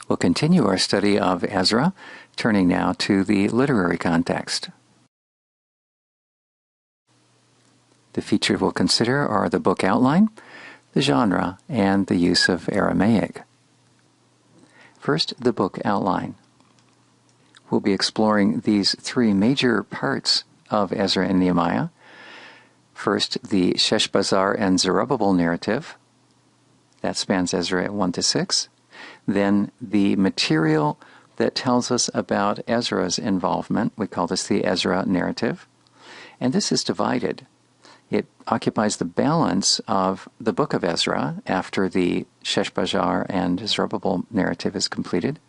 We'll continue our study of Ezra, turning now to the literary context. The features we'll consider are the book outline, the genre, and the use of Aramaic. First, the book outline. We'll be exploring these three major parts of Ezra and Nehemiah. First, the Sheshbazzar and Zerubbabel narrative. That spans Ezra 1-6. Then the material that tells us about Ezra's involvement. We call this the Ezra narrative. And this is divided. It occupies the balance of the book of Ezra after the Sheshbazzar and Zerubbabel narrative is completed.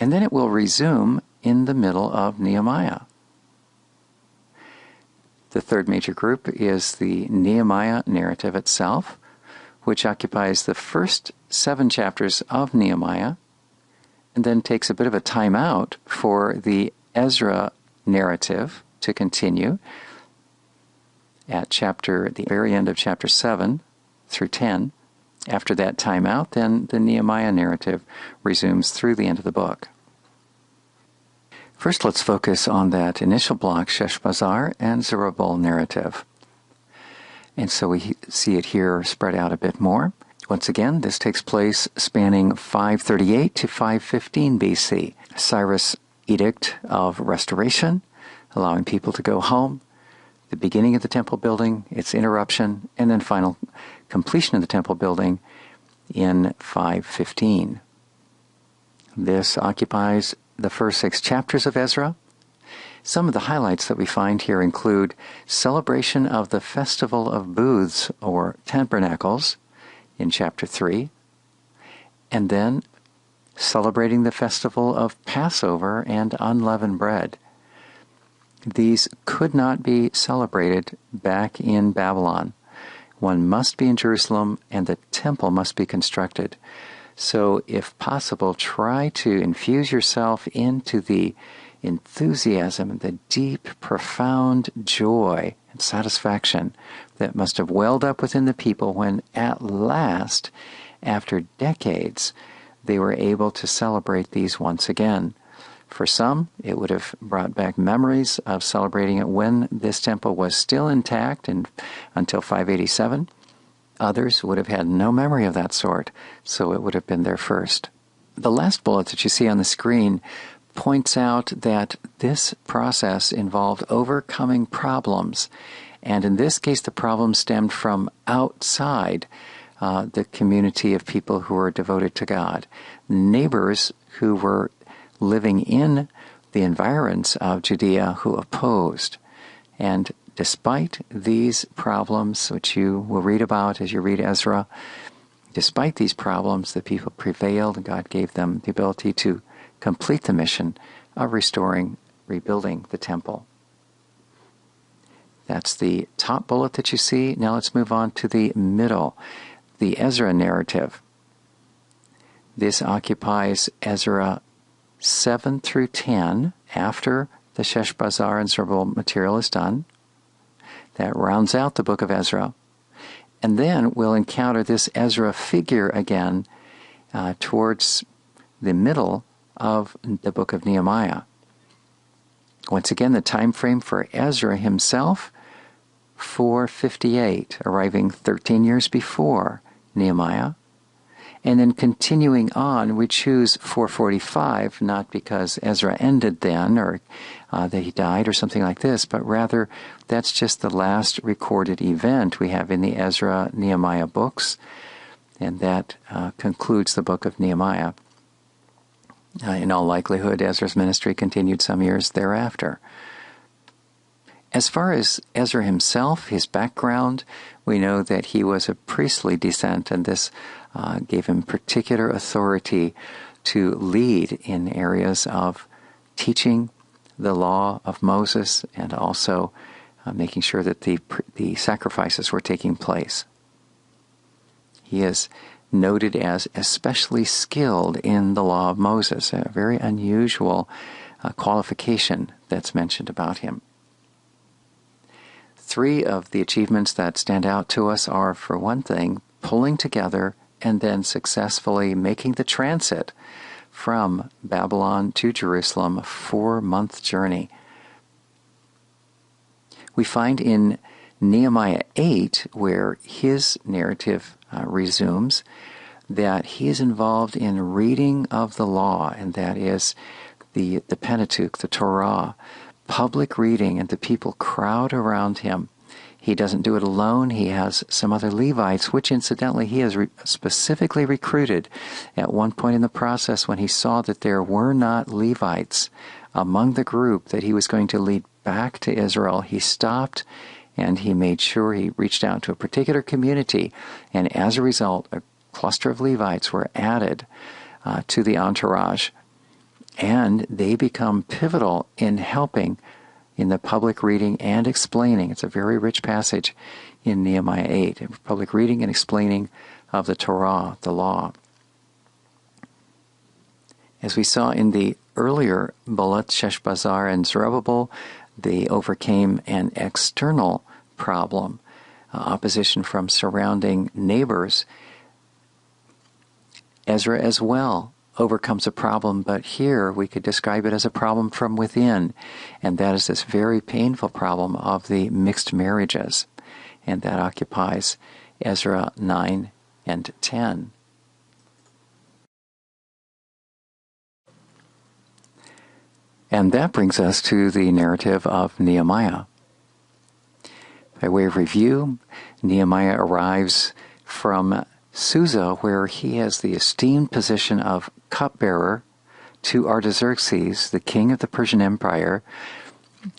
And then it will resume in the middle of Nehemiah. The third major group is the Nehemiah narrative itself, which occupies the first 7 chapters of Nehemiah, and then takes a bit of a time out for the Ezra narrative to continue at the very end of chapter 7 through 10. After that time out, then the Nehemiah narrative resumes through the end of the book. First, let's focus on that initial block, Sheshbazzar and Zerubbabel narrative. And so we see it here spread out a bit more. Once again, this takes place spanning 538 to 515 BC. Cyrus' edict of restoration, allowing people to go home, the beginning of the temple building, its interruption, and then final completion of the temple building in 515. This occupies the first 6 chapters of Ezra. Some of the highlights that we find here include celebration of the Festival of Booths or Tabernacles in chapter 3, and then celebrating the festival of Passover and unleavened bread. These could not be celebrated back in Babylon. One must be in Jerusalem, and the temple must be constructed. So, if possible, try to infuse yourself into the enthusiasm and the deep, profound joy and satisfaction that must have welled up within the people when, at last, after decades, they were able to celebrate these once again. For some, it would have brought back memories of celebrating it when this temple was still intact until 587. Others would have had no memory of that sort, so it would have been their first. The last bullet that you see on the screen points out that this process involved overcoming problems, and in this case the problems stemmed from outside the community of people who were devoted to God. Neighbors who were living in the environs of Judea who opposed. And despite these problems, which you will read about as you read Ezra, despite these problems, the people prevailed, and God gave them the ability to complete the mission of rebuilding the temple. That's the top bullet that you see. Now let's move on to the middle, the Ezra narrative. This occupies Ezra 7 through 10, after the Sheshbazzar and Zerubbabel material is done. That rounds out the book of Ezra. And then we'll encounter this Ezra figure again towards the middle of the book of Nehemiah. Once again, the time frame for Ezra himself, 458, arriving 13 years before Nehemiah. And then continuing on, we choose 445, not because Ezra ended then, or that he died or something like this, but rather that's just the last recorded event we have in the Ezra-Nehemiah books, and that concludes the book of Nehemiah. In all likelihood, Ezra's ministry continued some years thereafter. As far as Ezra himself, his background, we know that he was of priestly descent, and this gave him particular authority to lead in areas of teaching the law of Moses and also making sure that the sacrifices were taking place. He is noted as especially skilled in the law of Moses, a very unusual qualification that's mentioned about him. 3 of the achievements that stand out to us are, for one thing, pulling together and then successfully making the transit from Babylon to Jerusalem, a 4-month journey. We find in Nehemiah 8, where his narrative resumes, that he is involved in reading of the law, and that is the Pentateuch, the Torah, public reading, and the people crowd around him. He doesn't do it alone. He has some other Levites, which incidentally he has specifically recruited at one point in the process when he saw that there were not Levites among the group that he was going to lead back to Israel. He stopped and he made sure he reached out to a particular community, and as a result, a cluster of Levites were added to the entourage, and they become pivotal in helping in the public reading and explaining. It's a very rich passage in Nehemiah 8, public reading and explaining of the Torah, the law. As we saw in the earlier bullet, Sheshbazzar and Zerubbabel, they overcame an external problem, opposition from surrounding neighbors. Ezra as well overcomes a problem, but here we could describe it as a problem from within, and that is this very painful problem of the mixed marriages, and that occupies Ezra 9 and 10. And that brings us to the narrative of Nehemiah. By way of review, Nehemiah arrives from Susa, where he has the esteemed position of cupbearer to Artaxerxes, the king of the Persian Empire.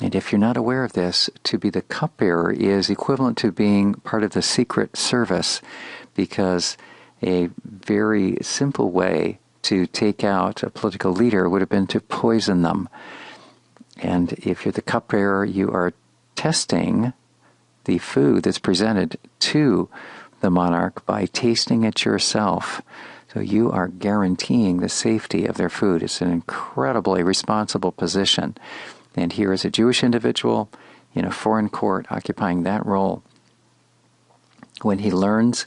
And if you're not aware of this, to be the cupbearer is equivalent to being part of the secret service, because a very simple way to take out a political leader would have been to poison them. And if you're the cupbearer, you are testing the food that's presented to the monarch by tasting it yourself. So you are guaranteeing the safety of their food. It's an incredibly responsible position. And here is a Jewish individual in a foreign court occupying that role. When he learns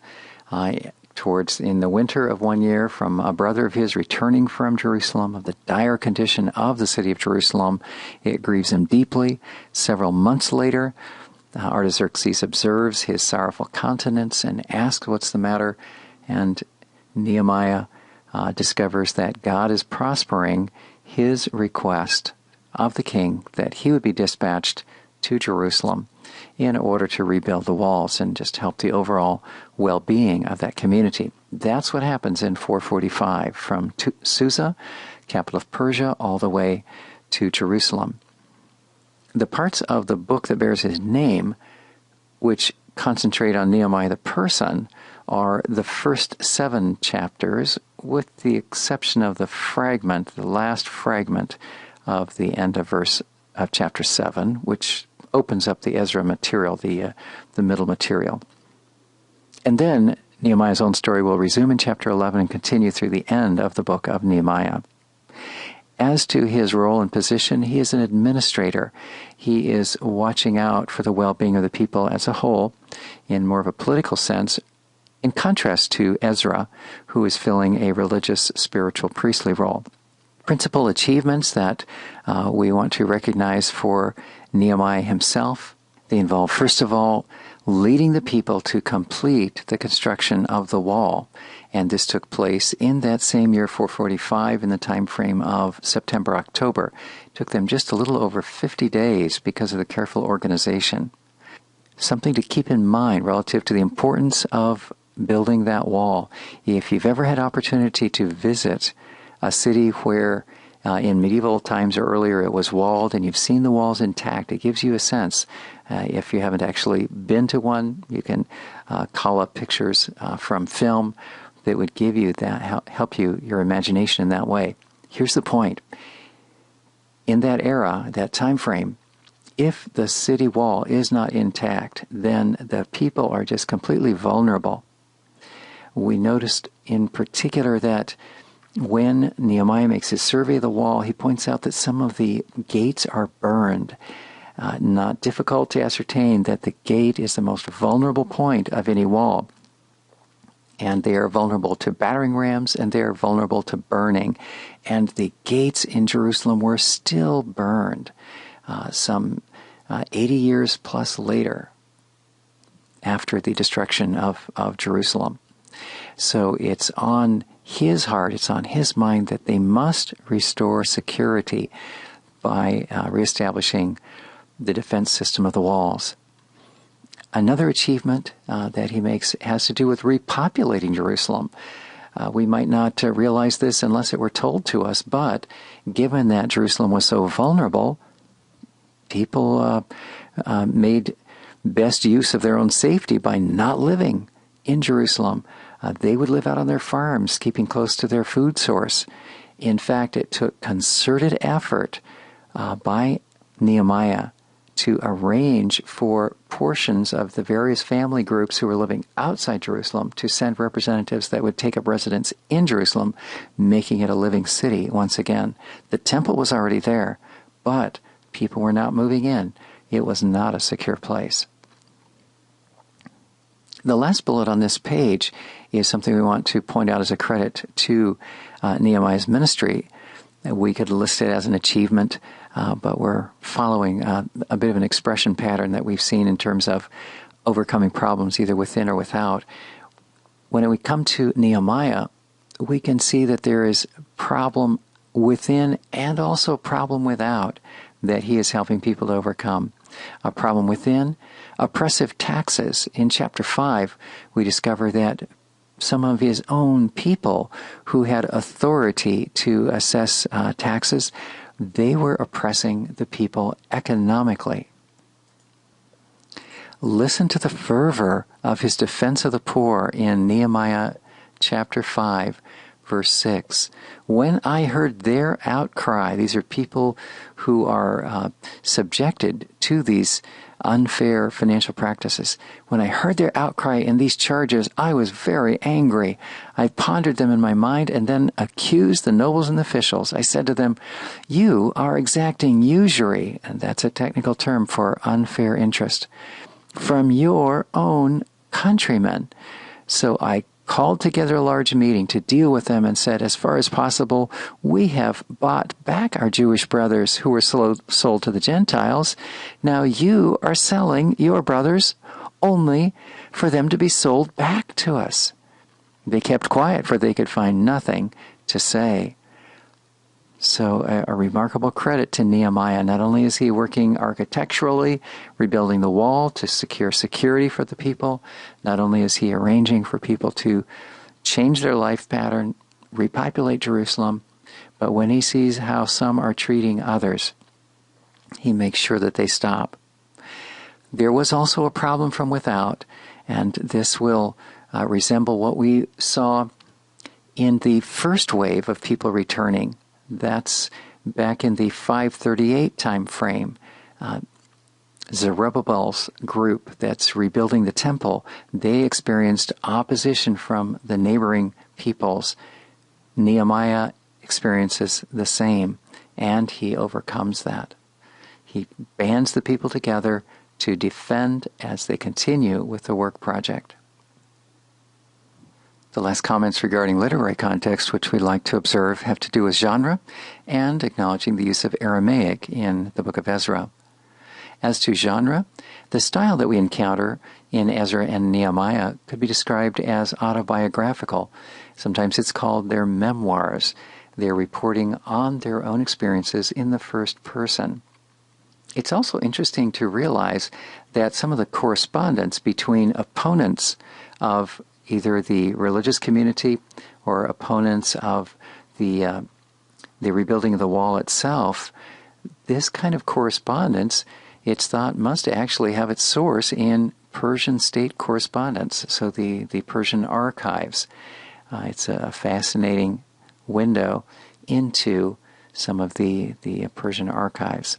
in the winter of one year from a brother of his returning from Jerusalem of the dire condition of the city of Jerusalem, it grieves him deeply. Several months later, Artaxerxes observes his sorrowful countenance and asks what's the matter, and Nehemiah discovers that God is prospering his request of the king that he would be dispatched to Jerusalem in order to rebuild the walls and just help the overall well-being of that community. That's what happens in 445 from Susa, capital of Persia, all the way to Jerusalem. The parts of the book that bears his name, which concentrate on Nehemiah the person, are the first 7 chapters, with the exception of the last fragment of the end of chapter 7, which opens up the Ezra material, the middle material. And then Nehemiah's own story will resume in chapter 11 and continue through the end of the book of Nehemiah. As to his role and position, he is an administrator. He is watching out for the well-being of the people as a whole, in more of a political sense, in contrast to Ezra, who is filling a religious, spiritual, priestly role. Principal achievements that we want to recognize for Nehemiah himself, they involve, first of all, leading the people to complete the construction of the wall. And this took place in that same year, 445, in the time frame of September-October. It took them just a little over 50 days because of the careful organization. Something to keep in mind relative to the importance of building that wall. If you've ever had opportunity to visit a city where in medieval times or earlier it was walled and you've seen the walls intact, it gives you a sense. If you haven't actually been to one, you can call up pictures from film that would give you that, help your imagination in that way. Here's the point. In that era, that time frame, if the city wall is not intact, then the people are just completely vulnerable. We noticed in particular that when Nehemiah makes his survey of the wall, he points out that some of the gates are burned. Not difficult to ascertain that the gate is the most vulnerable point of any wall. And they are vulnerable to battering rams, and they are vulnerable to burning. And the gates in Jerusalem were still burned some 80 years plus later after the destruction of Jerusalem. So it's on his heart, it's on his mind that they must restore security by reestablishing the defense system of the walls. Another achievement that he makes has to do with repopulating Jerusalem. We might not realize this unless it were told to us, but given that Jerusalem was so vulnerable, people made best use of their own safety by not living in Jerusalem. They would live out on their farms, keeping close to their food source. In fact, it took concerted effort by Nehemiah to arrange for portions of the various family groups who were living outside Jerusalem to send representatives that would take up residence in Jerusalem, making it a living city once again. The temple was already there, but people were not moving in. It was not a secure place. The last bullet on this page is something we want to point out as a credit to Nehemiah's ministry. We could list it as an achievement, but we're following a bit of an expression pattern that we've seen in terms of overcoming problems either within or without. When we come to Nehemiah, we can see that there is problem within and also problem without that he is helping people to overcome. A problem within, oppressive taxes. In chapter 5, we discover that some of his own people who had authority to assess taxes, they were oppressing the people economically. Listen to the fervor of his defense of the poor in Nehemiah chapter 5, verse 6. When I heard their outcry, these are people who are subjected to these unfair financial practices. When I heard their outcry and these charges, I was very angry. I pondered them in my mind and then accused the nobles and the officials. I said to them, you are exacting usury, and that's a technical term for unfair interest, from your own countrymen. So I called together a large meeting to deal with them and said, as far as possible, we have bought back our Jewish brothers who were sold to the Gentiles. Now you are selling your brothers only for them to be sold back to us. They kept quiet, for they could find nothing to say. So a remarkable credit to Nehemiah. Not only is he working architecturally, rebuilding the wall to secure security for the people, not only is he arranging for people to change their life pattern, repopulate Jerusalem, but when he sees how some are treating others, he makes sure that they stop. There was also a problem from without, and this will resemble what we saw in the first wave of people returning. That's back in the 538 time frame. Zerubbabel's group that's rebuilding the temple, they experienced opposition from the neighboring peoples. Nehemiah experiences the same, and he overcomes that. He bands the people together to defend as they continue with the work project. The last comments regarding literary context, which we'd like to observe, have to do with genre and acknowledging the use of Aramaic in the book of Ezra. As to genre, the style that we encounter in Ezra and Nehemiah could be described as autobiographical. Sometimes it's called their memoirs. They're reporting on their own experiences in the first person. It's also interesting to realize that some of the correspondence between opponents of either the religious community or opponents of the rebuilding of the wall itself, this kind of correspondence, it's thought, must actually have its source in Persian state correspondence, so the Persian archives. It's a fascinating window into some of the Persian archives.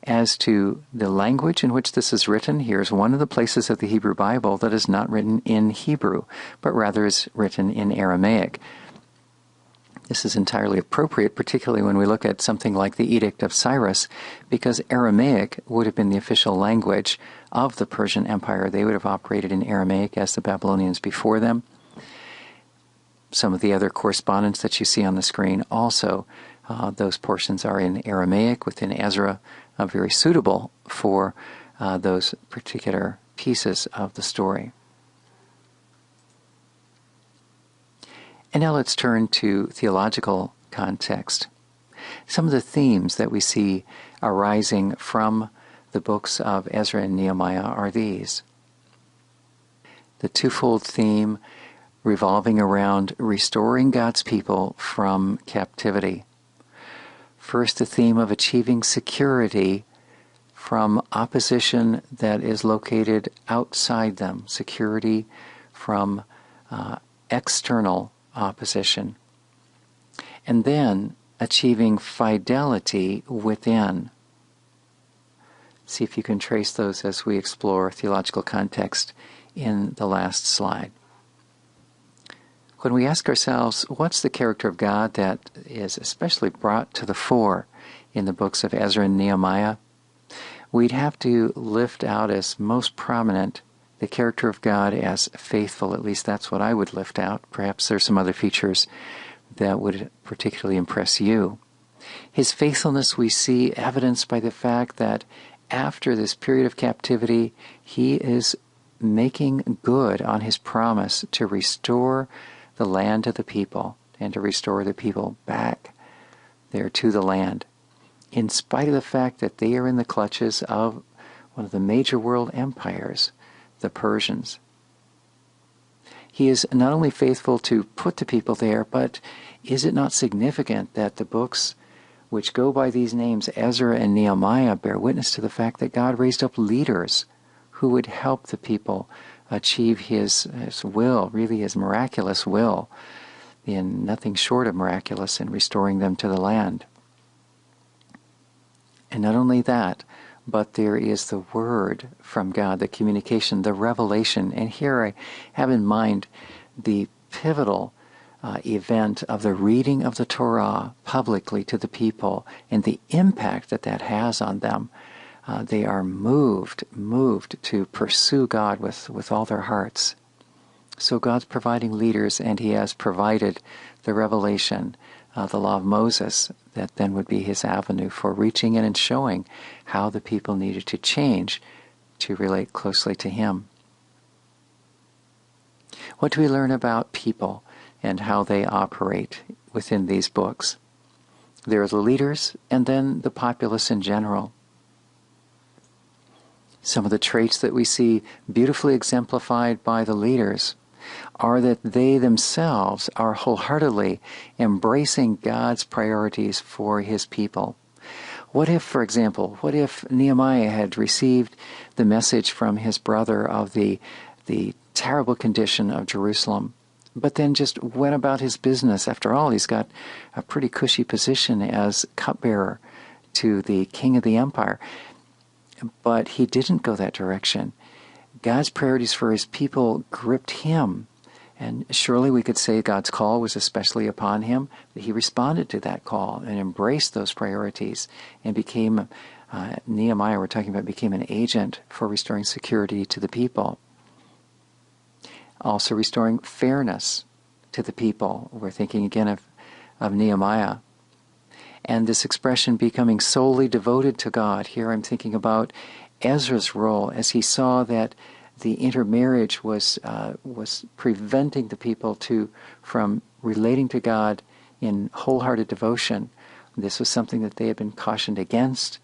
As to the language in which this is written, here's one of the places of the Hebrew Bible that is not written in Hebrew, but rather is written in Aramaic. This is entirely appropriate, particularly when we look at something like the Edict of Cyrus, because Aramaic would have been the official language of the Persian Empire. They would have operated in Aramaic as the Babylonians before them. Some of the other correspondence that you see on the screen also, those portions are in Aramaic within Ezra, very suitable for those particular pieces of the story. And now let's turn to theological context. Some of the themes that we see arising from the books of Ezra and Nehemiah are these. The twofold theme revolving around restoring God's people from captivity. First, the theme of achieving security from opposition that is located outside them, security from external opposition. And then achieving fidelity within. See if you can trace those as we explore theological context in the last slide. When we ask ourselves, what's the character of God that is especially brought to the fore in the books of Ezra and Nehemiah, we'd have to lift out as most prominent the character of God as faithful. At least that's what I would lift out. Perhaps there's some other features that would particularly impress you. His faithfulness we see evidenced by the fact that after this period of captivity, he is making good on his promise to restore the land to the people and to restore the people back there to the land, in spite of the fact that they are in the clutches of one of the major world empires, the Persians. He is not only faithful to put the people there, but is it not significant that the books which go by these names, Ezra and Nehemiah, bear witness to the fact that God raised up leaders who would help the people achieve his will, really his miraculous will, in nothing short of miraculous, in restoring them to the land. And not only that, but there is the word from God, the communication, the revelation. And here I have in mind the pivotal event of the reading of the Torah publicly to the people and the impact that that has on them. They are moved to pursue God with all their hearts. So God's providing leaders, and he has provided the revelation, the law of Moses, that then would be his avenue for reaching in and showing how the people needed to change to relate closely to him. What do we learn about people and how they operate within these books? There are the leaders and then the populace in general. Some of the traits that we see beautifully exemplified by the leaders are that they themselves are wholeheartedly embracing God's priorities for his people. What if, for example, Nehemiah had received the message from his brother of the terrible condition of Jerusalem, but then just went about his business? After all, he's got a pretty cushy position as cupbearer to the king of the empire. But he didn't go that direction. God's priorities for his people gripped him. And surely we could say God's call was especially upon him, but he responded to that call and embraced those priorities and became, Nehemiah we're talking about, became an agent for restoring security to the people. Also restoring fairness to the people. We're thinking again of Nehemiah. And this expression becoming solely devoted to God. Here I'm thinking about Ezra's role as he saw that the intermarriage was preventing the people from relating to God in wholehearted devotion. This was something that they had been cautioned against,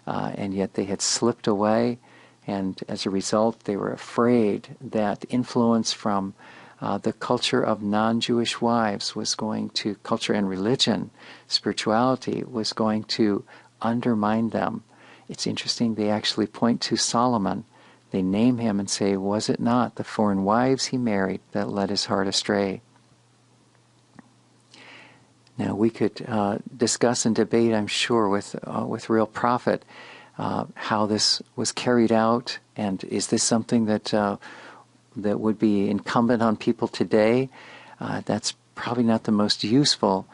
and yet they had slipped away. And as a result, they were afraid that influence from the culture of non-Jewish wives was going to, culture and religion, spirituality, was going to undermine them. It's interesting, they actually point to Solomon. They name him and say, was it not the foreign wives he married that led his heart astray? Now we could discuss and debate, I'm sure, with real profit, how this was carried out, and is this something that would be incumbent on people today? That's probably not the most useful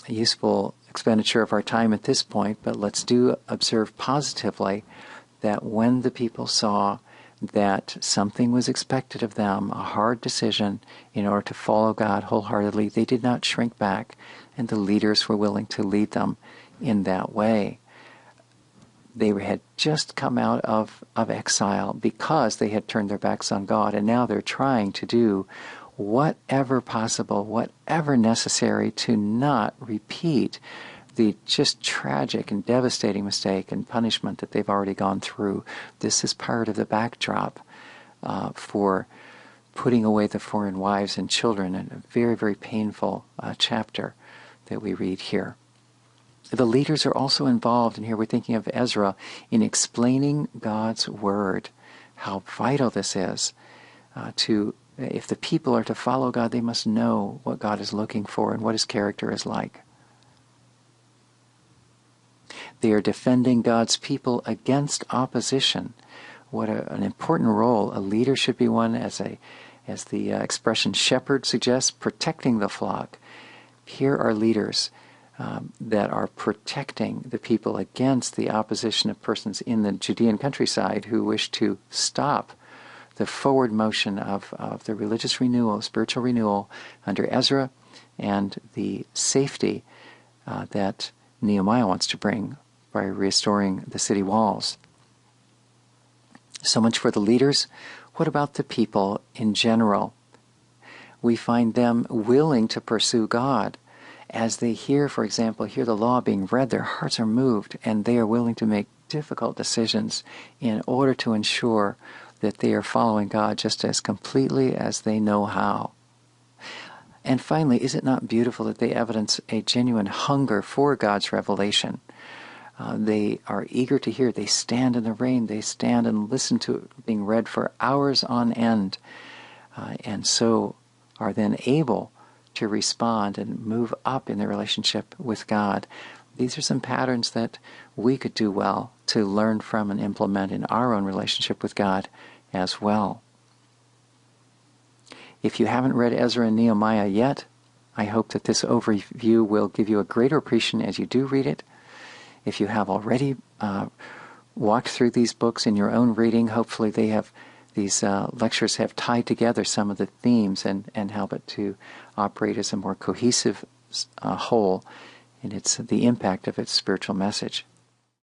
useful expenditure of our time at this point, but let's do observe positively that when the people saw that something was expected of them, a hard decision in order to follow God wholeheartedly, they did not shrink back, and the leaders were willing to lead them in that way. They had just come out of exile because they had turned their backs on God, and now they're trying to do whatever possible, whatever necessary to not repeat the just tragic and devastating mistake and punishment that they've already gone through. This is part of the backdrop for putting away the foreign wives and children, in a very, very painful chapter that we read here. The leaders are also involved, and here we're thinking of Ezra, in explaining God's word, how vital this is if the people are to follow God, they must know what God is looking for and what his character is like. They are defending God's people against opposition. What an important role. A leader should be one, as the expression shepherd suggests, protecting the flock. Here are leaders that are protecting the people against the opposition of persons in the Judean countryside who wish to stop the forward motion of the religious renewal, spiritual renewal under Ezra, and the safety that Nehemiah wants to bring by restoring the city walls. So much for the leaders. What about the people in general? We find them willing to pursue God. As they hear, for example, the law being read, their hearts are moved, and they are willing to make difficult decisions in order to ensure that they are following God just as completely as they know how. And finally, is it not beautiful that they evidence a genuine hunger for God's revelation? They are eager to hear. They stand in the rain. They stand and listen to it being read for hours on end, and so are then able to respond and move up in their relationship with God. These are some patterns that we could do well to learn from and implement in our own relationship with God as well. If you haven't read Ezra and Nehemiah yet, I hope that this overview will give you a greater appreciation as you do read it. If you have already walked through these books in your own reading, hopefully these lectures have tied together some of the themes and help it to operate as a more cohesive whole in the impact of its spiritual message.